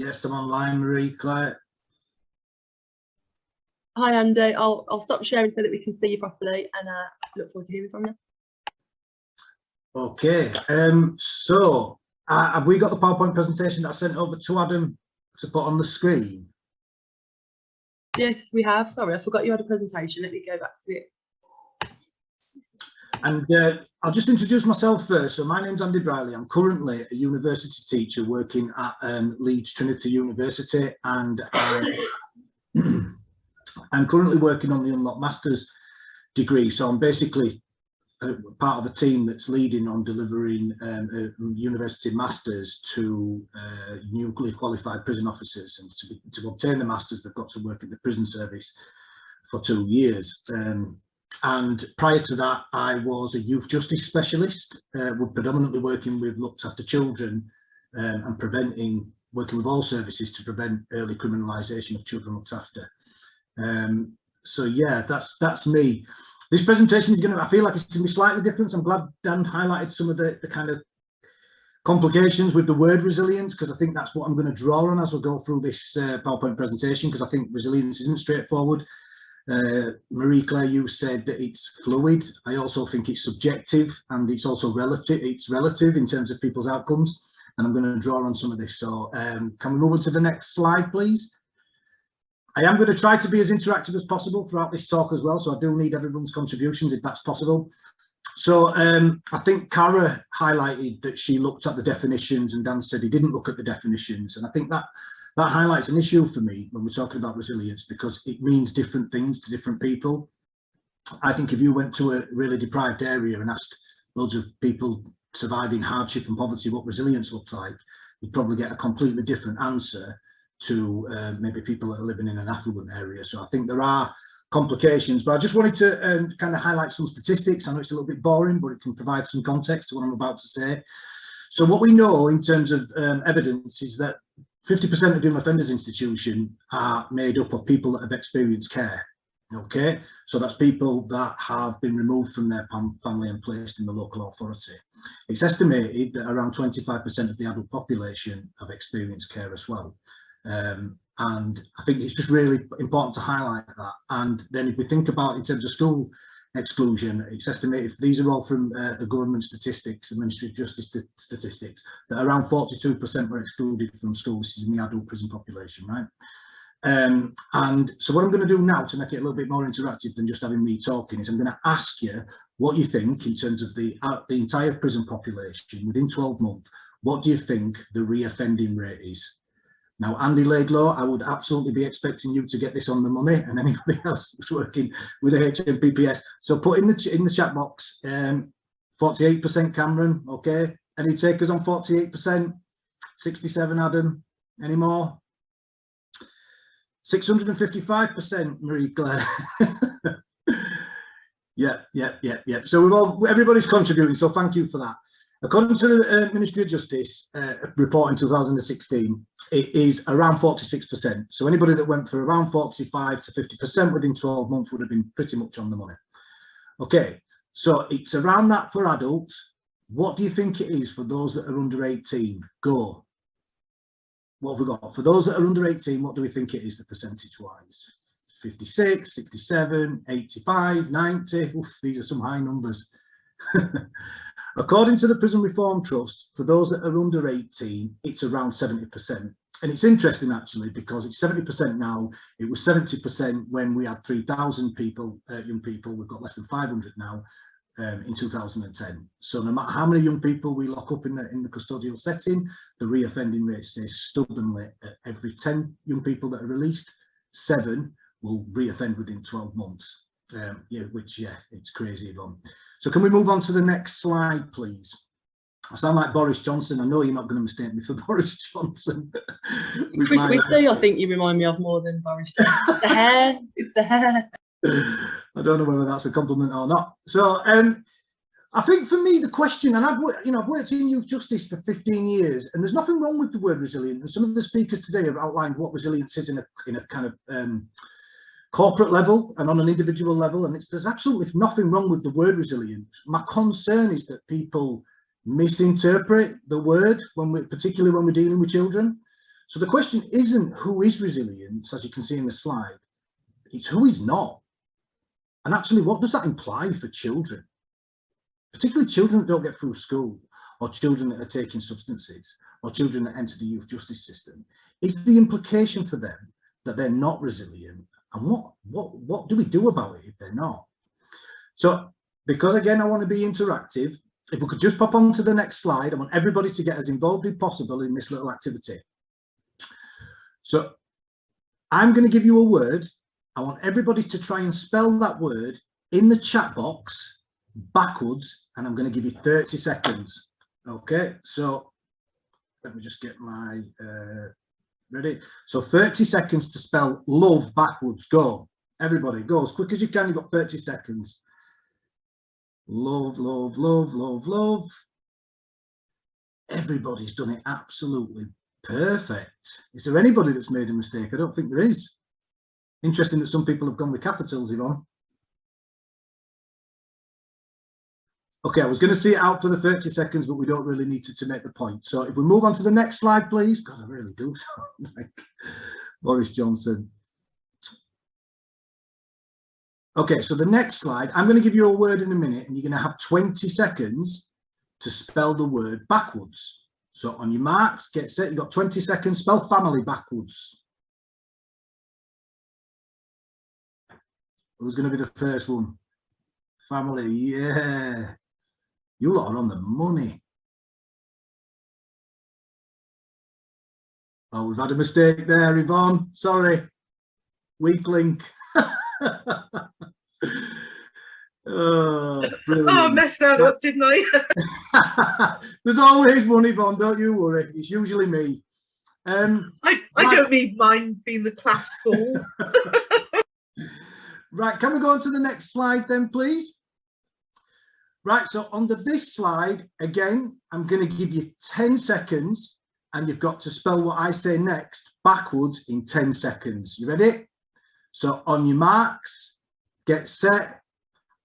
Yes, I'm online, Marie-Claire. Hi, Andy. I'll stop sharing so that we can see you properly, and look forward to hearing from you. Okay, so have we got the PowerPoint presentation that I sent over to Adam to put on the screen? Yes, we have. Sorry, I forgot you had a presentation. Let me go back to it. And I'll just introduce myself first. So my name's Andy Brierley. I'm currently a university teacher working at Leeds Trinity University, and I'm currently working on the Unlock Masters degree. So I'm basically part of a team that's leading on delivering university masters to newly qualified prison officers, and to obtain the masters they've got to work in the prison service for 2 years. And prior to that, I was a youth justice specialist, predominantly working with looked after children and working with all services to prevent early criminalisation of children looked after. So yeah, that's me. This presentation is I feel like it's going to be slightly different. So I'm glad Dan highlighted some of the kind of complications with the word resilience, because I think that's what I'm going to draw on as we go through this PowerPoint presentation, because I think resilience isn't straightforward. Marie-Claire, you said that it's fluid. I also think it's subjective, and it's also relative. It's relative in terms of people's outcomes, and I'm going to draw on some of this. So can we move on to the next slide, please? I am going to try to be as interactive as possible throughout this talk as well, so I do need everyone's contributions if that's possible. So I think Cara highlighted that she looked at the definitions, and Dan said he didn't look at the definitions, and I think that highlights an issue for me when we're talking about resilience, because it means different things to different people. I think if you went to a really deprived area and asked loads of people surviving hardship and poverty what resilience looked like, you'd probably get a completely different answer to maybe people that are living in an affluent area. So I think there are complications, but I just wanted to kind of highlight some statistics. I know it's a little bit boring, but it can provide some context to what I'm about to say. So what we know in terms of evidence is that 50% of young offenders institution are made up of people that have experienced care. Okay, so that's people that have been removed from their family and placed in the local authority. It's estimated that around 25% of the adult population have experienced care as well. And I think it's just really important to highlight that. And then if we think about in terms of school exclusion, it's estimated, these are all from the government statistics, the Ministry of Justice statistics, that around 42% were excluded from school. This is in the adult prison population, right? And so what I'm going to do now to make it a little bit more interactive than just having me talking is I'm going to ask you what you think in terms of the entire prison population within 12 months. What do you think the reoffending rate is? Now, Andy Laidlaw, I would absolutely be expecting you to get this on the money, and anybody else who's working with the HMPPS. So put in the chat box, 48% Cameron, okay? Any takers on 48%? 67 Adam, any more? 655% Marie-Claire. Yeah. So everybody's contributing, so thank you for that. According to the Ministry of Justice report in 2016, it is around 46%. So anybody that went for around 45 to 50% within 12 months would have been pretty much on the money. Okay, so it's around that for adults. What do you think it is for those that are under 18? Go. What have we got? For those that are under 18, what do we think it is, the percentage-wise? 56, 67, 85, 90. Oof, these are some high numbers. According to the Prison Reform Trust, for those that are under 18, it's around 70%. And it's interesting, actually, because it's 70% now. It was 70% when we had 3,000 people, young people. We've got less than 500 now in 2010. So no matter how many young people we lock up in the custodial setting, the reoffending rate stays stubbornly at every 10 young people that are released, 7 will reoffend within 12 months. It's crazy, Yvonne. So can we move on to the next slide, please? I sound like Boris Johnson. I know you're not going to mistake me for Boris Johnson. Chris Whitley, I think you remind me of more than Boris Johnson. The hair, it's the hair. I don't know whether that's a compliment or not. So I think for me, the question, and I've worked in youth justice for 15 years, and there's nothing wrong with the word resilient. And some of the speakers today have outlined what resilience is in a kind of corporate level and on an individual level, and there's absolutely nothing wrong with the word resilient. My concern is that people misinterpret the word particularly when we're dealing with children. So the question isn't who is resilient, as you can see in the slide, it's who is not. And actually, what does that imply for children? Particularly children that don't get through school, or children that are taking substances, or children that enter the youth justice system. Is the implication for them that they're not resilient? And what do we do about it if they're not? So, because again, I want to be interactive, if we could just pop on to the next slide, I want everybody to get as involved as possible in this little activity. So, I'm going to give you a word. I want everybody to try and spell that word in the chat box backwards, and I'm going to give you 30 seconds. Okay, so let me just get my ready. So 30 seconds to spell love backwards. Go, everybody, go as quick as you can. You've got 30 seconds. Love, love, love, love, love. Everybody's done it absolutely perfect. Is there anybody that's made a mistake? I don't think there is. Interesting that some people have gone with capitals, Yvonne. Okay, I was going to see it out for the 30 seconds, but we don't really need to make the point. So if we move on to the next slide, please. God, I really do sound like Boris Johnson. Okay, so the next slide, I'm going to give you a word in a minute, and you're going to have 20 seconds to spell the word backwards. So on your marks, get set, you've got 20 seconds, spell family backwards. Who's going to be the first one? Family, yeah. You lot are on the money. Oh, we've had a mistake there, Yvonne. Sorry. Weak link. Oh, brilliant. Oh, I messed that up, didn't I? There's always one, Yvonne, don't you worry. It's usually me. I don't need mine being the class fool. Right, can we go on to the next slide then, please? Right, so under this slide, again, I'm going to give you 10 seconds, and you've got to spell what I say next backwards in 10 seconds. You ready? So on your marks, get set.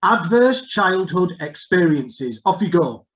Adverse childhood experiences. Off you go.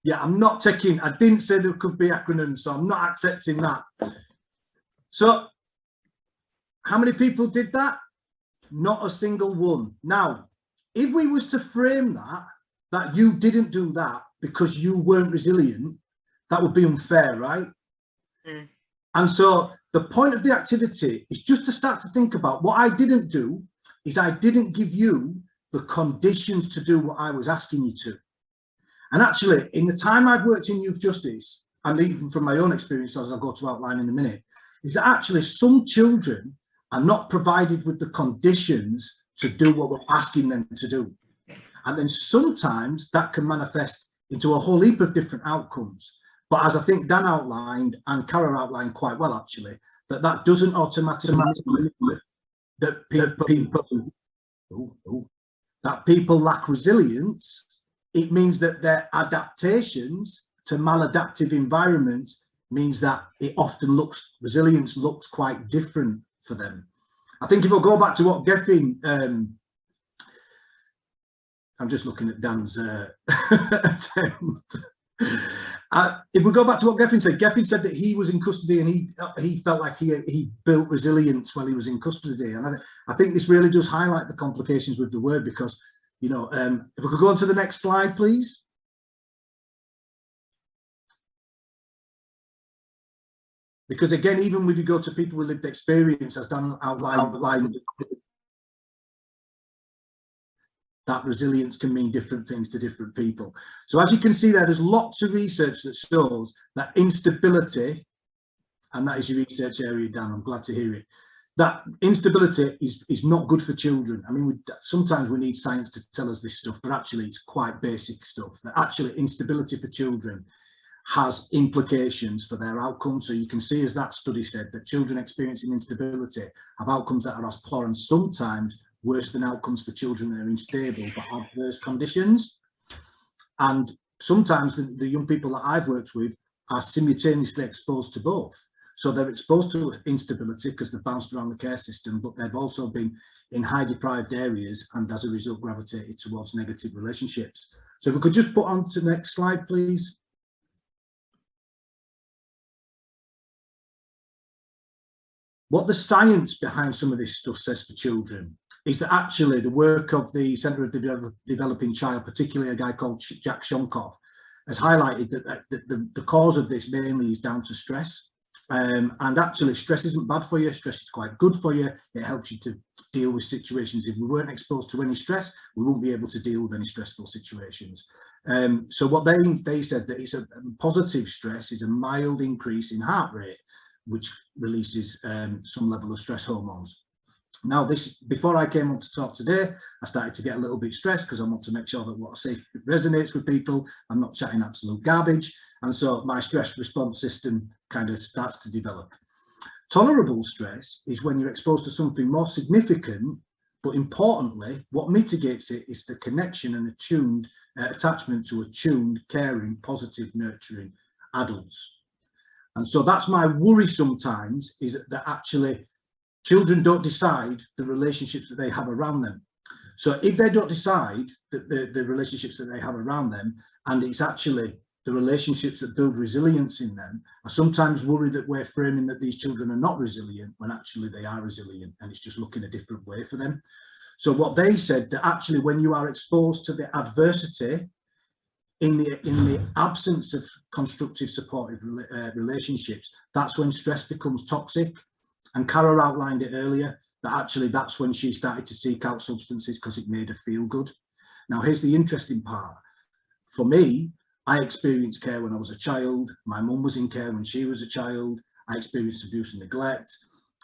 Yeah, I'm not taking, I didn't say there could be acronyms, so I'm not accepting that. So, how many people did that? Not a single one. Now, if we was to frame that you didn't do that because you weren't resilient, that would be unfair, right? Mm. And so the point of the activity is just to start to think about what I didn't do is I didn't give you the conditions to do what I was asking you to. And actually, in the time I've worked in youth justice, and even from my own experience, as I'll go to outline in a minute, is that actually some children are not provided with the conditions to do what we're asking them to do. And then sometimes that can manifest into a whole heap of different outcomes. But as I think Dan outlined, and Cara outlined quite well, actually, that doesn't automatically mean that people lack resilience. It means that their adaptations to maladaptive environments means that resilience looks quite different for them. I think if I go back to what Geffin, I'm just looking at Dan's attempt. If we go back to what Geffin said that he was in custody and he felt like he built resilience while he was in custody. And I think this really does highlight the complications with the word, because, you know, if we could go on to the next slide, please. Because again, even when you go to people with lived experience, as Dan outlined, that resilience can mean different things to different people. So as you can see there's lots of research that shows that instability, and that is your research area, Dan, I'm glad to hear it, that instability is not good for children. I mean, sometimes we need science to tell us this stuff, but actually it's quite basic stuff, that actually instability for children has implications for their outcomes. So you can see, as that study said, that children experiencing instability have outcomes that are as poor and sometimes worse than outcomes for children that are in stable but adverse conditions. And sometimes the young people that I've worked with are simultaneously exposed to both. So they're exposed to instability because they've bounced around the care system, but they've also been in high deprived areas and as a result gravitated towards negative relationships. So if we could just put on to the next slide, please. What the science behind some of this stuff says for children is that actually the work of the Centre of the Developing Child, particularly a guy called Jack Shonkoff, has highlighted that the cause of this mainly is down to stress. And actually stress isn't bad for you, stress is quite good for you. It helps you to deal with situations. If we weren't exposed to any stress, we wouldn't be able to deal with any stressful situations. So what they said that it's a positive stress is a mild increase in heart rate, which releases some level of stress hormones. Now, before I came on to talk today, I started to get a little bit stressed because I want to make sure that what I say resonates with people. I'm not chatting absolute garbage. And so my stress response system kind of starts to develop. Tolerable stress is when you're exposed to something more significant, but importantly, what mitigates it is the connection and attuned attachment to attuned, caring, positive, nurturing adults. And so that's my worry sometimes, is that actually children don't decide the relationships that they have around them. So if they don't decide that the relationships that they have around them, and it's actually the relationships that build resilience in them, I sometimes worry that we're framing that these children are not resilient when actually they are resilient, and it's just looking a different way for them. So what they said, that actually when you are exposed to the adversity, in the absence of constructive supportive relationships, that's when stress becomes toxic. And Cara outlined it earlier, that actually that's when she started to seek out substances because it made her feel good. Now, here's the interesting part. For me, I experienced care when I was a child. My mum was in care when she was a child. I experienced abuse and neglect.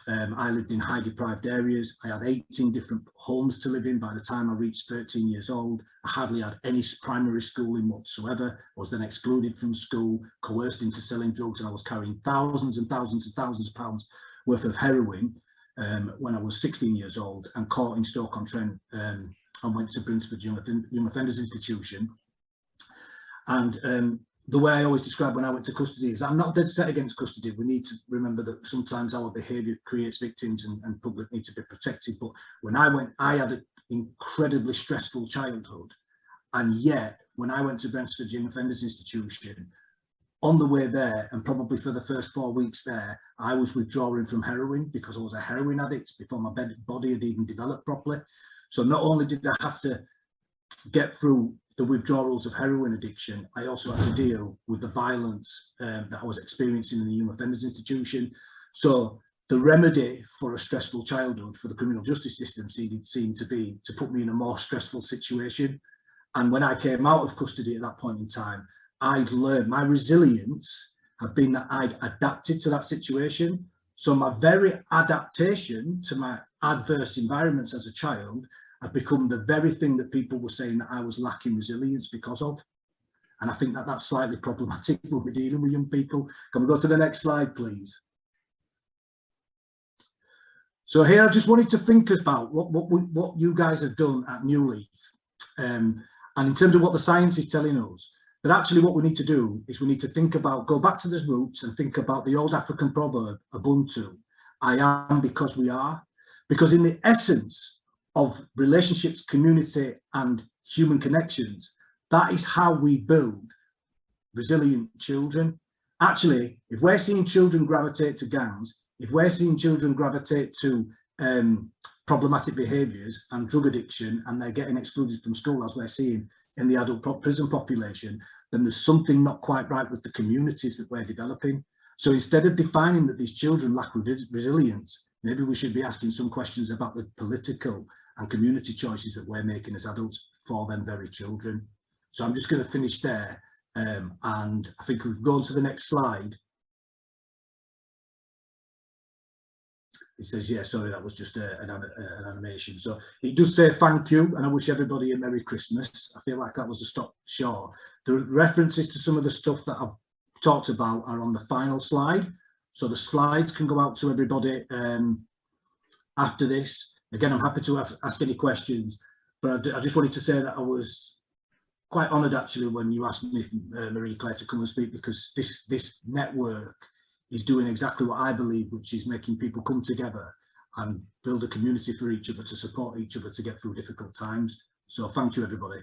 I lived in high deprived areas. I had 18 different homes to live in by the time I reached 13 years old. I hardly had any primary schooling whatsoever. I was then excluded from school, coerced into selling drugs, and I was carrying thousands and thousands and thousands of pounds worth of heroin when I was 16 years old, and caught in Stoke-on-Trent, and went to Brinsford Young Offenders Institution. And the way I always describe when I went to custody is I'm not dead set against custody. We need to remember that sometimes our behaviour creates victims, and public need to be protected. But when I went, I had an incredibly stressful childhood. And yet, when I went to Brinsford Young Offenders Institution, on the way there, and probably for the first 4 weeks there, I was withdrawing from heroin because I was a heroin addict before my body had even developed properly. So not only did I have to get through the withdrawals of heroin addiction, I also had to deal with the violence that I was experiencing in the Young Offenders Institution. So the remedy for a stressful childhood for the criminal justice system seemed to be to put me in a more stressful situation. And when I came out of custody at that point in time, I'd learned, my resilience had been that I'd adapted to that situation. So my very adaptation to my adverse environments as a child had become the very thing that people were saying that I was lacking resilience because of. And I think that that's slightly problematic when we're dealing with young people. Can we go to the next slide, please? So here I just wanted to think about what you guys have done at New Leaf. And in terms of what the science is telling us, that actually what we need to do is we need to think about, go back to those roots and think about the old African proverb, Ubuntu, I am because we are. Because in the essence of relationships, community, and human connections, that is how we build resilient children. Actually, if we're seeing children gravitate to gangs, if we're seeing children gravitate to problematic behaviours and drug addiction, and they're getting excluded from school, as we're seeing in the adult prison population, then there's something not quite right with the communities that we're developing. So instead of defining that these children lack resilience, maybe we should be asking some questions about the political and community choices that we're making as adults for them very children. So I'm just going to finish there, and I think we've gone to the next slide. It says, yeah, sorry, that was just an animation. So it does say thank you, and I wish everybody a Merry Christmas. I feel like that was a stop short. The references to some of the stuff that I've talked about are on the final slide. So the slides can go out to everybody after this. Again, I'm happy to ask any questions, but I just wanted to say that I was quite honoured actually when you asked me, Marie Claire, to come and speak, because this network is doing exactly what I believe, which is making people come together and build a community for each other, to support each other to get through difficult times. So thank you, everybody.